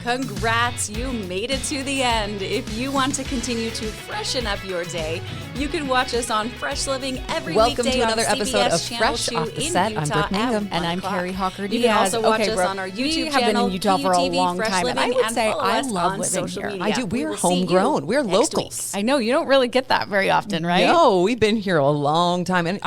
Congrats, you made it to the end. If you want to continue to freshen up your day, you can watch us on Fresh Living every Welcome weekday to another on episode CBS of Fresh Channel 2 Off the in Set. Utah I'm Brooke Mangum. at And I'm 1 Kari o'clock. Hawker. You can also watch us Brooke, on our YouTube we have been channel, in Utah for a PUTV, long Fresh time, and I Living, would and say follow I us love on living social here. media. I do. We We're will see you homegrown. We're next locals. week. I know you don't really get that very often, right? No, we've been here a long time. And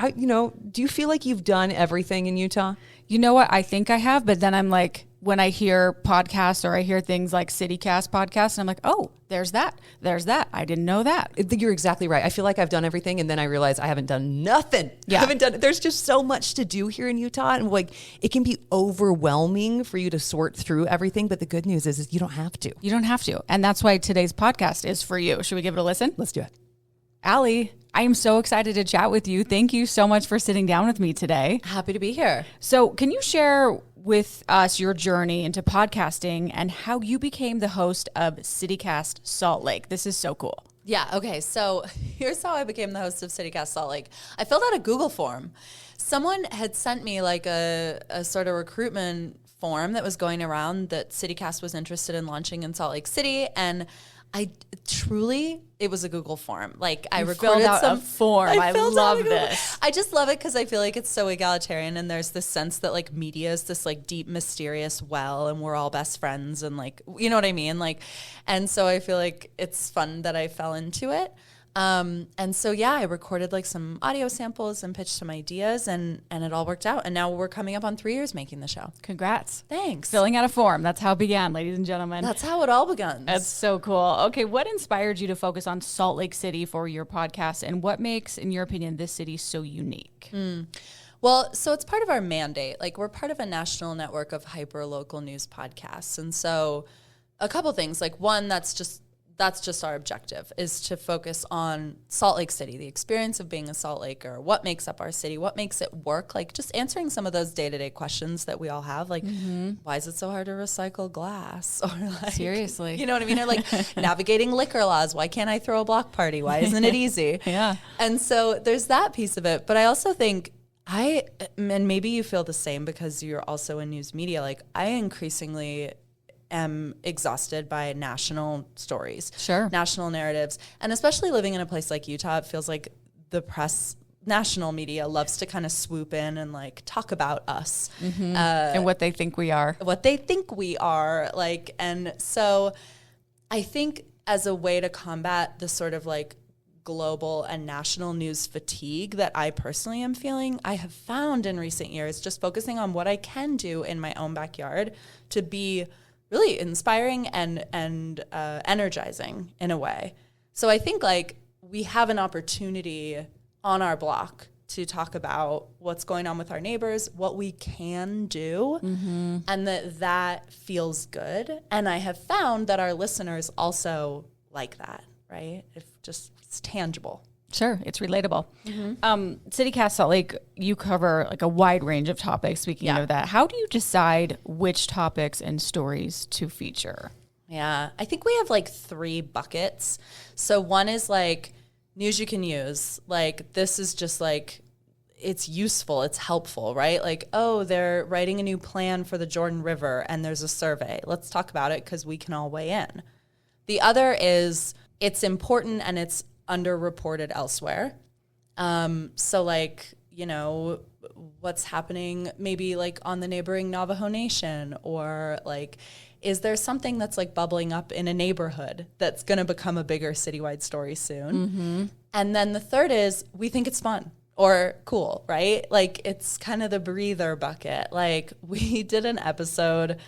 do you feel like you've done everything in Utah? You know what? I think I have, but then I'm like, when I hear podcasts or I hear things like CityCast podcasts, and I'm like, oh, there's that. I didn't know that. You're exactly right. I feel like I've done everything, and then I realize I haven't done nothing. Yeah. There's just so much to do here in Utah, and it can be overwhelming for you to sort through everything. But the good news is you don't have to. You don't have to. And that's why today's podcast is for you. Should we give it a listen? Let's do it. Allie, I am so excited to chat with you. Thank you so much for sitting down with me today. Happy to be here. So can you share with us your journey into podcasting and how you became the host of CityCast Salt Lake? This is so cool. Yeah, okay. So here's how I became the host of CityCast Salt Lake. I filled out a Google form. Someone had sent me like a sort of recruitment form that was going around that CityCast was interested in launching in Salt Lake City. And it was a Google form. Like I recorded filled out a form. I love this. I just love it because I feel like it's so egalitarian, and there's this sense that like media is this like deep, mysterious well, and we're all best friends, and like, you know what I mean? Like, and so I feel like it's fun that I fell into it. And so, yeah, I recorded like some audio samples and pitched some ideas, and it all worked out. And now we're coming up on 3 years making the show. Congrats. Thanks. Filling out a form. That's how it began, ladies and gentlemen. That's how it all begun. That's so cool. Okay, what inspired you to focus on Salt Lake City for your podcast, and what makes, in your opinion, this city so unique? Well, so it's part of our mandate. Like, we're part of a national network of hyper-local news podcasts. And so a couple things. Like, one, that's just our objective, is to focus on Salt Lake City, the experience of being a Salt Laker, what makes up our city, what makes it work, like just answering some of those day-to-day questions that we all have, like why is it so hard to recycle glass? Or like, seriously, you know what I mean? Or like navigating liquor laws, why can't I throw a block party? Why isn't it easy? Yeah. And so there's that piece of it. But I also think and maybe you feel the same because you're also in news media, like I increasingly am exhausted by national stories, national narratives. And especially living in a place like Utah, it feels like the press, national media loves to kind of swoop in and like talk about us. And what they think we are. Like, and so I think as a way to combat the sort of like global and national news fatigue that I personally am feeling, I have found in recent years just focusing on what I can do in my own backyard to be really inspiring and energizing in a way. So I think like we have an opportunity on our block to talk about what's going on with our neighbors, what we can do, and that feels good. And I have found that our listeners also like that, right? It's tangible. Sure, it's relatable. CityCast Salt Lake, you cover like a wide range of topics. Speaking of that, how do you decide which topics and stories to feature? Yeah, I think we have like 3 buckets. So one is like news you can use. Like this is just like, it's useful, it's helpful, right? Like, oh, they're writing a new plan for the Jordan River and there's a survey. Let's talk about it because we can all weigh in. The other is it's important and it's underreported elsewhere. So like, you know, what's happening maybe like on the neighboring Navajo Nation, or like, is there something that's like bubbling up in a neighborhood that's going to become a bigger citywide story soon? And then the third is we think it's fun or cool, right? Like it's kind of the breather bucket. Like we did an episode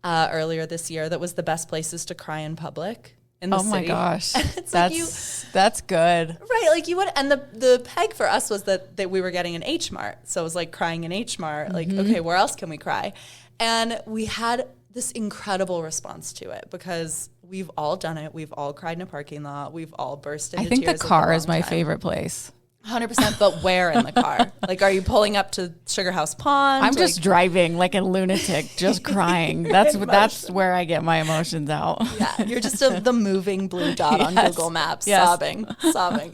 earlier this year that was the best places to cry in public. In the city. My gosh, that's good, right? Like you would, and the peg for us was that we were getting an H Mart, so it was like crying in H Mart. Like, okay, where else can we cry? And we had this incredible response to it because we've all done it. We've all cried in a parking lot. We've all burst into tears. I think the car is my favorite place. 100%, but where in the car? Like, are you pulling up to Sugar House Pond? I'm just driving like a lunatic, just crying. That's where I get my emotions out. Yeah, you're just the moving blue dot on Google Maps, sobbing.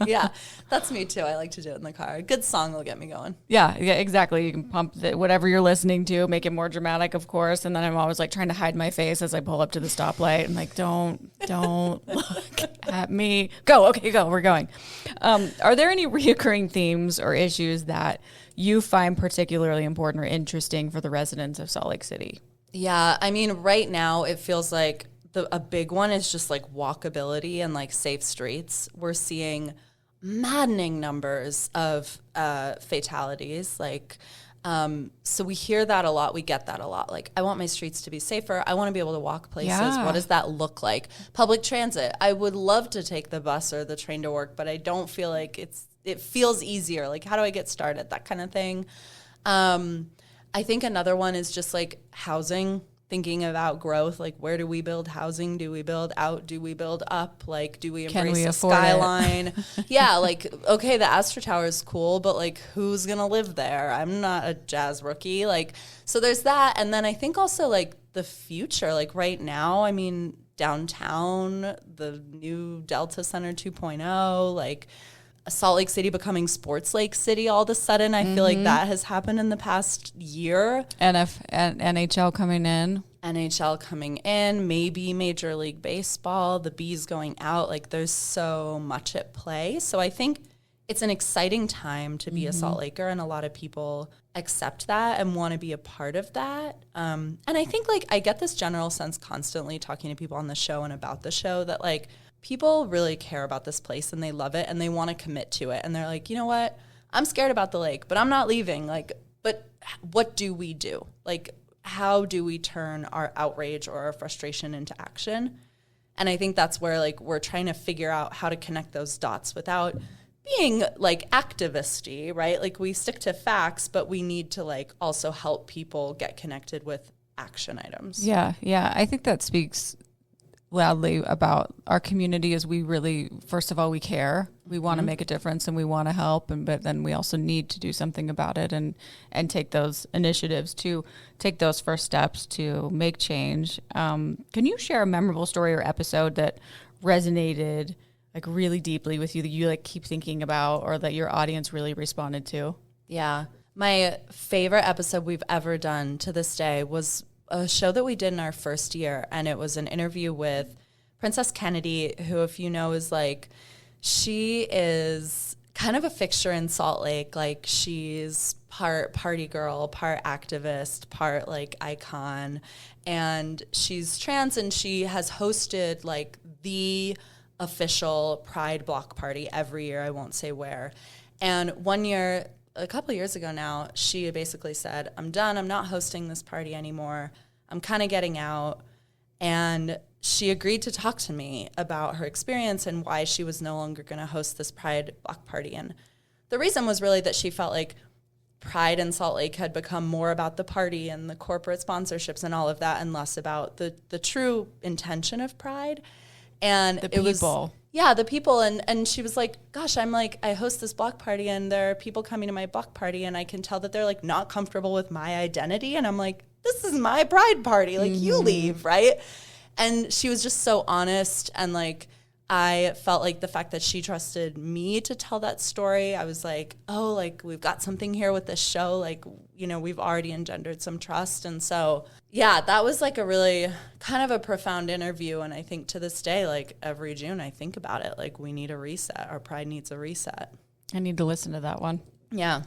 Yeah. That's me too. I like to do it in the car. A good song will get me going. Yeah, exactly. You can pump whatever you're listening to, make it more dramatic, of course. And then I'm always like trying to hide my face as I pull up to the stoplight. I'm like, don't look at me. Go. Okay, go. We're going. Are there any reoccurring themes or issues that you find particularly important or interesting for the residents of Salt Lake City? Yeah, I mean, right now it feels like a big one is just like walkability and like safe streets. We're seeing maddening numbers of fatalities. Like, so we hear that a lot. We get that a lot. Like, I want my streets to be safer. I want to be able to walk places. Yeah. What does that look like? Public transit. I would love to take the bus or the train to work, but I don't feel like it feels easier. Like, how do I get started? That kind of thing. I think another one is just like housing. Thinking about growth, like where do we build housing? Do we build out? Do we build up? Like, do we embrace the skyline? Yeah, like, okay, the Astor Tower is cool, but like, who's going to live there? I'm not a jazz rookie. Like, so there's that. And then I think also like the future, like right now, I mean, downtown, the new Delta Center 2.0, like Salt Lake City becoming Sports Lake City all of a sudden. I feel like that has happened in the past year. NHL coming in. NHL coming in, maybe Major League Baseball, the Bees going out. Like, there's so much at play. So I think it's an exciting time to be a Salt Laker, and a lot of people accept that and want to be a part of that. And I think, like, I get this general sense constantly talking to people on the show and about the show that, like, people really care about this place and they love it and they want to commit to it. And they're like, you know what? I'm scared about the lake, but I'm not leaving. Like, but what do we do? Like, how do we turn our outrage or our frustration into action? And I think that's where, like, we're trying to figure out how to connect those dots without being like activist-y, right? Like, we stick to facts, but we need to like also help people get connected with action items. Yeah. I think that speaks loudly about our community. Is we really, first of all, we care. We want to make a difference and we want to help, but then we also need to do something about it and take those initiatives to take those first steps to make change. Can you share a memorable story or episode that resonated like really deeply with you, that you like keep thinking about, or that your audience really responded to? Yeah. My favorite episode we've ever done to this day was a show that we did in our first year, and it was an interview with Princess Kennedy, who, if you know, is like, she is kind of a fixture in Salt Lake. Like, she's part party girl, part activist, part like icon, and she's trans, and she has hosted like the official Pride block party every year. I won't say where. And one year, a couple of years ago now, she basically said, I'm done. I'm not hosting this party anymore. I'm kind of getting out. And she agreed to talk to me about her experience and why she was no longer going to host this Pride block party. And the reason was really that she felt like Pride in Salt Lake had become more about the party and the corporate sponsorships and all of that, and less about the true intention of Pride. And The people. Yeah, the people. And she was like, gosh, I'm like, I host this block party and there are people coming to my block party and I can tell that they're like not comfortable with my identity. And I'm like, this is my Pride party. Like, you leave, right? And she was just so honest. And like, I felt like the fact that she trusted me to tell that story, I was like, oh, like, we've got something here with this show. Like, you know, we've already engendered some trust. And so, yeah, that was like a really kind of a profound interview. And I think to this day, like every June, I think about it. Like, we need a reset. Our Pride needs a reset. I need to listen to that one. Yeah.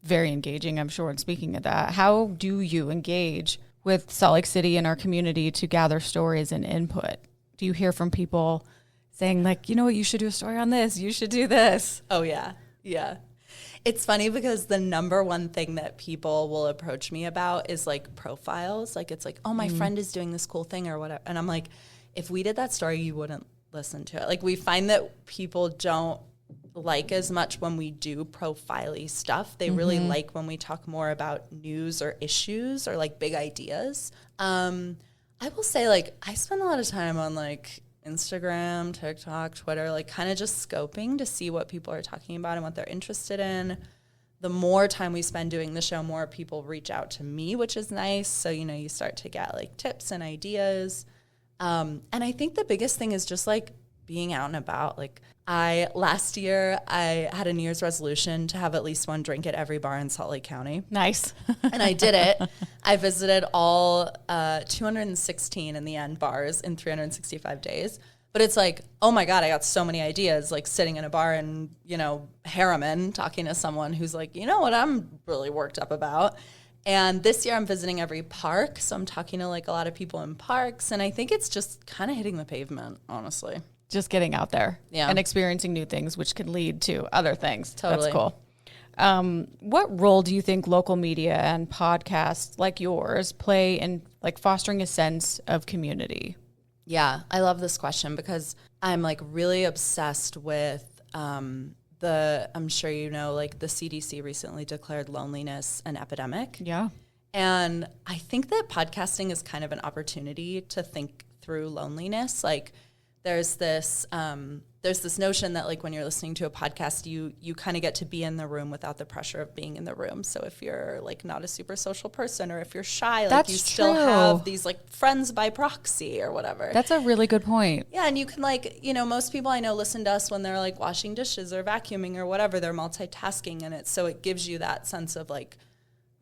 Very engaging, I'm sure. And speaking of that, how do you engage with Salt Lake City and our community to gather stories and input? Do you hear from people saying like, you know what, you should do a story on this, you should do this? Oh, yeah. Yeah. It's funny because the number one thing that people will approach me about is like profiles. Like, it's like, oh, my friend is doing this cool thing or whatever. And I'm like, if we did that story, you wouldn't listen to it. Like, we find that people don't like as much when we do profile-y stuff. They really like when we talk more about news or issues or like big ideas. I will say, like, I spend a lot of time on like Instagram, TikTok, Twitter, like kind of just scoping to see what people are talking about and what they're interested in. The more time we spend doing the show, more people reach out to me, which is nice. So, you know, you start to get like tips and ideas. And I think the biggest thing is just like being out and about. Like last year I had a New Year's resolution to have at least one drink at every bar in Salt Lake County. Nice. And I did it. I visited all 216 in the end bars in 365 days. But it's like, oh my God, I got so many ideas, like sitting in a bar in, Harriman, talking to someone who's like, you know what I'm really worked up about. And this year I'm visiting every park. So I'm talking to like a lot of people in parks. And I think it's just kind of hitting the pavement, honestly. Just getting out there Yeah. and experiencing new things, which can lead to other things. Totally. That's cool. What role do you think local media and podcasts like yours play in like fostering a sense of community? Yeah, I love this question because I'm like really obsessed with I'm sure like the CDC recently declared loneliness an epidemic. Yeah. And I think that podcasting is kind of an opportunity to think through loneliness. Like there's this notion that like when you're listening to a podcast, you kind of get to be in the room without the pressure of being in the room. So if you're like not a super social person or if you're shy, like That's you still true. have these like friends by proxy or whatever. That's a really good point. Yeah, and you can like, most people I know listen to us when they're like washing dishes or vacuuming or whatever. They're multitasking and it gives you that sense of like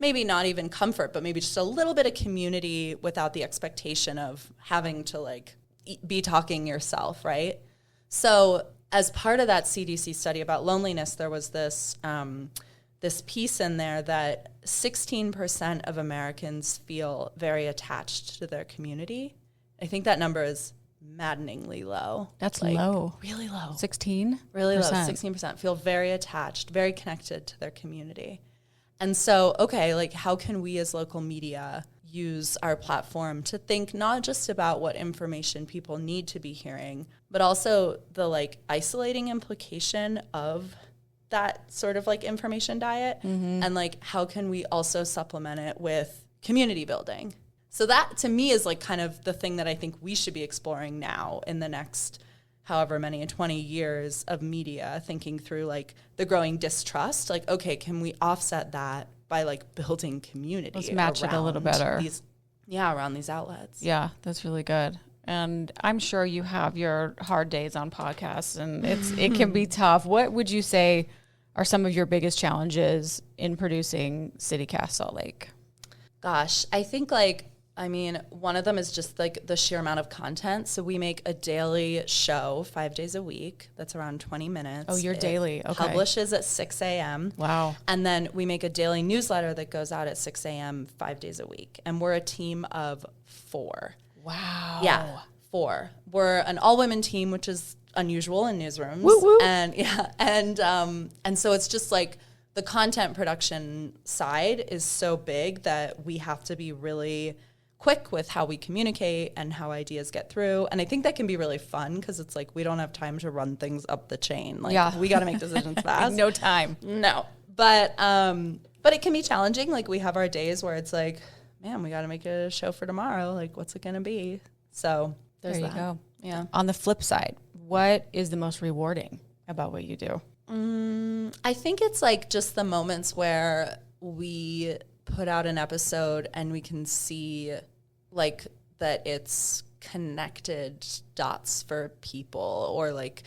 maybe not even comfort, but maybe just a little bit of community without the expectation of having to like be talking yourself, right? So as part of that CDC study about loneliness, there was this piece in there that 16% of Americans feel very attached to their community. I think that number is maddeningly low. That's like, low. Really low. 16? Really low. 16% feel very attached, very connected to their community. And so, okay, like how can we as local media use our platform to think not just about what information people need to be hearing, but also the like isolating implication of that sort of like information diet. Mm-hmm. And like, how can we also supplement it with community building? So that to me is like kind of the thing that I think we should be exploring now in the next however many 20 years of media, thinking through like the growing distrust. Like, okay, can we offset that by like building community? Let's match it a little better. Around these outlets. Yeah, that's really good. And I'm sure you have your hard days on podcasts and it can be tough. What would you say are some of your biggest challenges in producing CityCast Salt Lake? Gosh, I think one of them is just like the sheer amount of content. So we make a daily show 5 days a week. That's around 20 minutes. Oh, you're daily. Okay. Publishes at 6 a.m. Wow. And then we make a daily newsletter that goes out at 6 a.m. 5 days a week. And we're a team of 4. Wow. Yeah, 4. We're an all-women team, which is unusual in newsrooms. Woo woo. And so it's just like the content production side is so big that we have to be really quick with how we communicate and how ideas get through. And I think that can be really fun because it's like we don't have time to run things up the chain. Like we got to make decisions fast. No time. No. But it can be challenging. Like we have our days where it's like, man, we got to make a show for tomorrow. Like what's it going to be? So there you go. Yeah. On the flip side, what is the most rewarding about what you do? I think it's like just the moments where we put out an episode and we can see like that it's connected dots for people, or like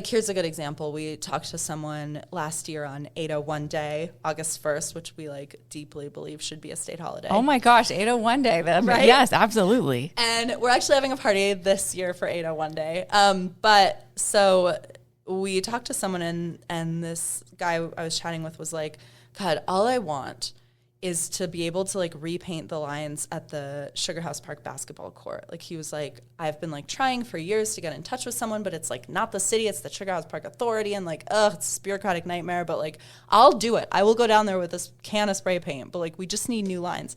here's a good example. We talked to someone last year on 801 Day, August 1st, which we like deeply believe should be a state holiday. Oh my gosh, 801 Day. Right? Yes, absolutely. And we're actually having a party this year for 801 Day. But so we talked to someone and this guy I was chatting with was like, God, all I want is to be able to like repaint the lines at the Sugar House Park basketball court. Like he was like, I've been like trying for years to get in touch with someone, but it's like not the city, it's the Sugar House Park Authority, and like, it's a bureaucratic nightmare, but like I'll do it. I will go down there with this can of spray paint, but like we just need new lines.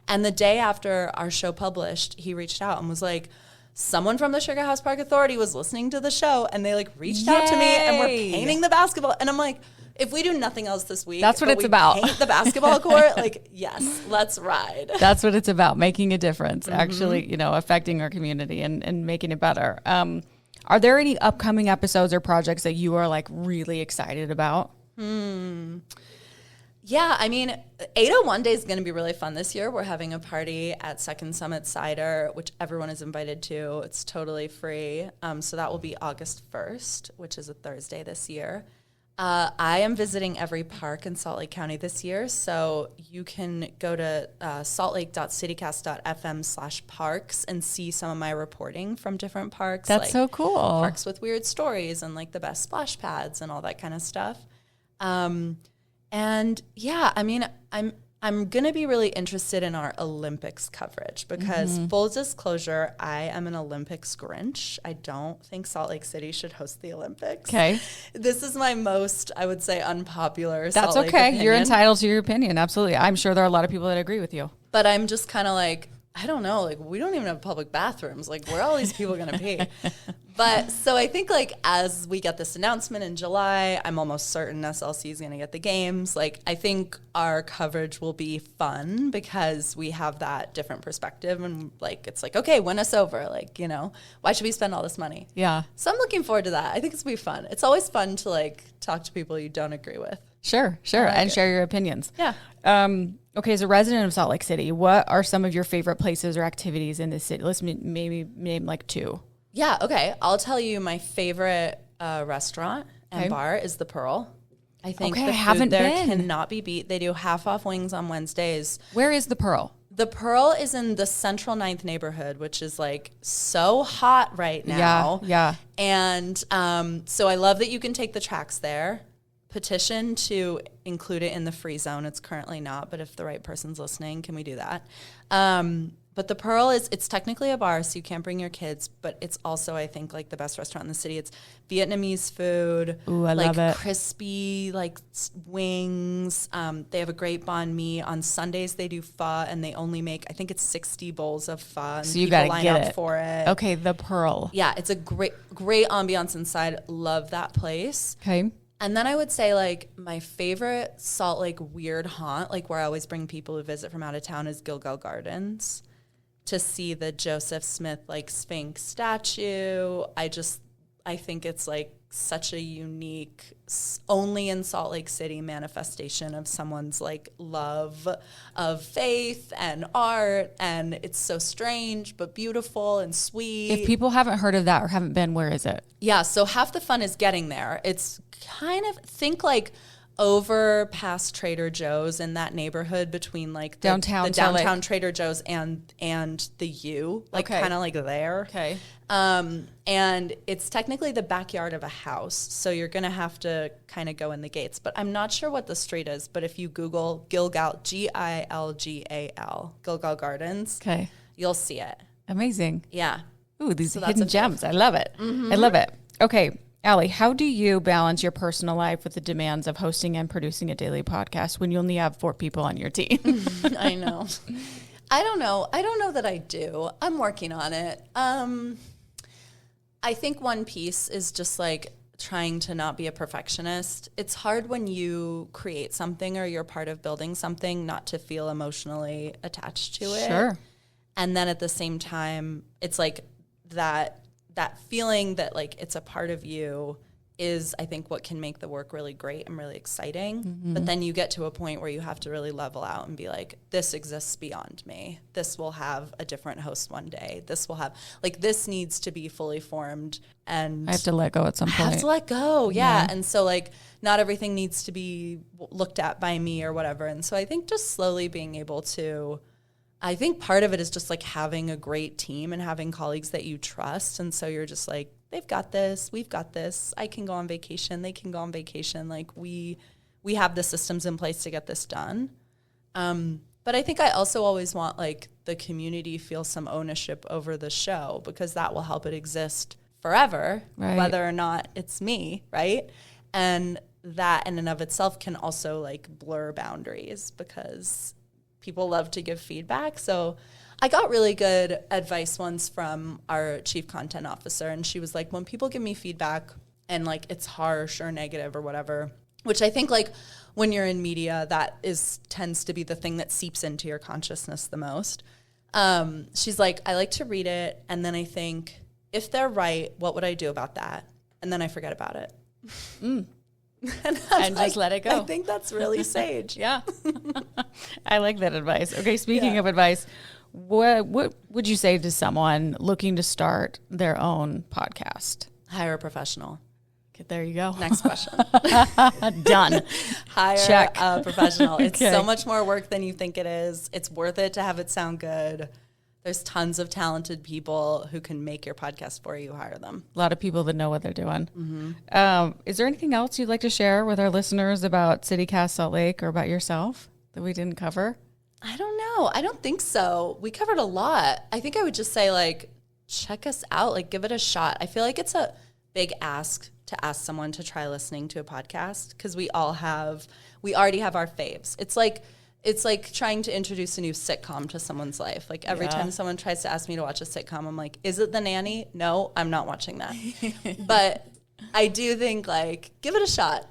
And the day after our show published, he reached out and was like, someone from the Sugar House Park Authority was listening to the show and they like reached out to me and we're painting the basketball. And I'm like, if we do nothing else this week, that's what it's about. Paint the basketball court. Like, yes, let's ride. That's what it's about. Making a difference, actually, affecting our community and making it better. Are there any upcoming episodes or projects that you are like really excited about? Yeah, I mean, 801 Day is going to be really fun this year. We're having a party at Second Summit Cider, which everyone is invited to. It's totally free. So that will be August 1st, which is a Thursday this year. I am visiting every park in Salt Lake County this year. So you can go to saltlake.citycast.fm/parks and see some of my reporting from different parks. That's so cool. Parks with weird stories and like the best splash pads and all that kind of stuff. And yeah, I mean, I'm going to be really interested in our Olympics coverage because full disclosure, I am an Olympics Grinch. I don't think Salt Lake City should host the Olympics. Okay. This is my most, I would say, unpopular That's Salt Lake okay. opinion. You're entitled to your opinion. Absolutely. I'm sure there are a lot of people that agree with you. But I'm just kind of like, I don't know, like we don't even have public bathrooms. Like where are all these people going to pee? But so I think like as we get this announcement in July, I'm almost certain SLC is going to get the games. Like I think our coverage will be fun because we have that different perspective and like it's like, okay, win us over. Like, you know, why should we spend all this money? Yeah. So I'm looking forward to that. I think it's going to be fun. It's always fun to like talk to people you don't agree with. Sure. And share your opinions. Yeah. Okay, as a resident of Salt Lake City, what are some of your favorite places or activities in the city? Let's maybe name like two. Yeah, okay. I'll tell you my favorite restaurant and bar is The Pearl. I think the food there cannot be beat. They do half-off wings on Wednesdays. Where is The Pearl? The Pearl is in the Central 9th neighborhood, which is like so hot right now. Yeah. And so I love that you can take the tracks there. Petition to include it in the free zone. It's currently not, but if the right person's listening, can we do that? But the Pearl it's technically a bar, so you can't bring your kids, but it's also, I think, like the best restaurant in the city. It's Vietnamese food. Ooh, I love it. Crispy, like wings. They have a great banh mi. On Sundays, they do pho, and they only make, I think it's 60 bowls of pho. And so you got to line get up it. for it. Okay, The Pearl. Yeah, it's a great ambiance inside. Love that place. Okay. And then I would say like my favorite Salt Lake weird haunt, like where I always bring people who visit from out of town, is Gilgal Gardens to see the Joseph Smith like Sphinx statue. I think it's like such a unique, only in Salt Lake City manifestation of someone's like love of faith and art. And it's so strange, but beautiful and sweet. If people haven't heard of that or haven't been, where is it? Yeah. So half the fun is getting there. It's kind of, think like over past Trader Joe's in that neighborhood between like the downtown Trader Joe's and the U, like kind of like there. Okay. And it's technically the backyard of a house, so you're gonna have to kind of go in the gates. But I'm not sure what the street is. But if you Google Gilgal, Gilgal, Gilgal Gardens, okay, you'll see it. Amazing. Yeah. Ooh, these hidden gems. I love it. Mm-hmm. I love it. Okay. Allie, how do you balance your personal life with the demands of hosting and producing a daily podcast when you only have 4 people on your team? I know. I don't know that I do. I'm working on it. I think one piece is just like trying to not be a perfectionist. It's hard when you create something or you're part of building something not to feel emotionally attached to it. Sure. And then at the same time, it's like that feeling that like it's a part of you is, I think, what can make the work really great and really exciting. Mm-hmm. But then you get to a point where you have to really level out and be like, this exists beyond me. This will have a different host one day. This will have, like, this needs to be fully formed. And I have to let go at some point. I have to let go, yeah. And so, like, not everything needs to be looked at by me or whatever. And so I think just slowly being able to, I think part of it is just like having a great team and having colleagues that you trust. And so you're just like, they've got this, we've got this. I can go on vacation, they can go on vacation. Like we have the systems in place to get this done. But I think I also always want like the community feel some ownership over the show because that will help it exist forever, right, whether or not it's me, right? And that in and of itself can also like blur boundaries because people love to give feedback. So I got really good advice once from our chief content officer, and she was like, when people give me feedback and like it's harsh or negative or whatever, which I think like when you're in media, that tends to be the thing that seeps into your consciousness the most. She's like, I like to read it, and then I think, if they're right, what would I do about that? And then I forget about it. and just let it go. I think that's really sage. Yeah. I like that advice. Okay, speaking of advice, what would you say to someone looking to start their own podcast? Hire a professional. Okay, there you go. Next question. Done. Hire Check. a professional. It's Okay. so much more work than you think it is. It's worth it to have it sound good. There's tons of talented people who can make your podcast for you. Hire them. A lot of people that know what they're doing. Is there anything else you'd like to share with our listeners about CityCast Salt Lake or about yourself that we didn't cover? I don't know. I don't think so. We covered a lot. I think I would just say, like, check us out. Like, give it a shot. I feel like it's a big ask to ask someone to try listening to a podcast because we already have our faves. It's like trying to introduce a new sitcom to someone's life. Like every time someone tries to ask me to watch a sitcom, I'm like, is it The Nanny? No, I'm not watching that. But I do think, like, give it a shot.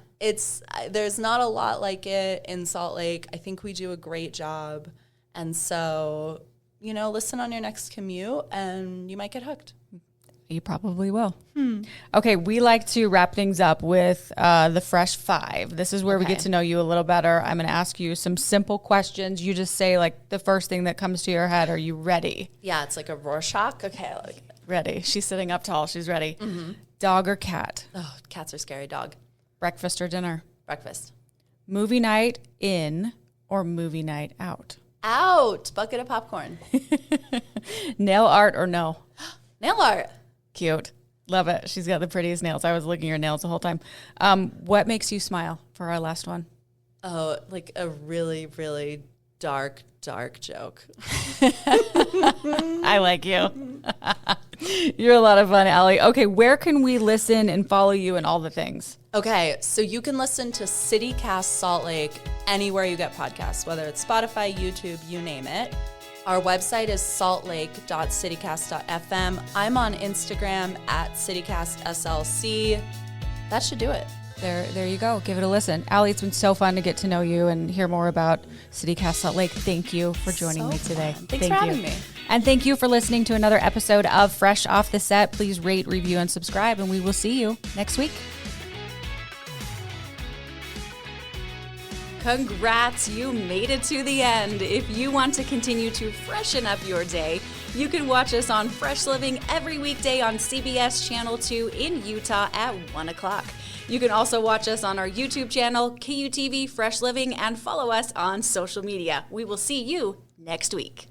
There's not a lot like it in Salt Lake. I think we do a great job. And so, listen on your next commute and you might get hooked. You probably will. Okay, we like to wrap things up with the Fresh Five. This is where we get to know you a little better. I'm going to ask you some simple questions. You just say, like, the first thing that comes to your head. Are you ready? Yeah, it's like a Rorschach. Okay, I like it. Ready. She's sitting up tall. She's ready. Dog or cat? Oh, cats are scary. Dog. Breakfast or dinner? Breakfast. Movie night in or movie night out? Out. Bucket of popcorn. Nail art or no? Nail art. Cute. Love it. She's got the prettiest nails. I was looking at her nails the whole time. What makes you smile for our last one? Oh, like a really, really dark joke. I like you. You're a lot of fun, Allie. Okay, where can we listen and follow you and all the things? Okay, so you can listen to CityCast Salt Lake anywhere you get podcasts, whether it's Spotify, YouTube, you name it. Our website is saltlake.citycast.fm. I'm on Instagram at CityCastSLC. That should do it. There you go. Give it a listen. Allie, it's been so fun to get to know you and hear more about CityCast Salt Lake. Thank you for joining me today. Thanks for having me. And thank you for listening to another episode of Fresh Off the Set. Please rate, review, and subscribe, and we will see you next week. Congrats, you made it to the end. If you want to continue to freshen up your day, you can watch us on Fresh Living every weekday on CBS Channel 2 in Utah at 1 o'clock. You can also watch us on our YouTube channel, KUTV Fresh Living, and follow us on social media. We will see you next week.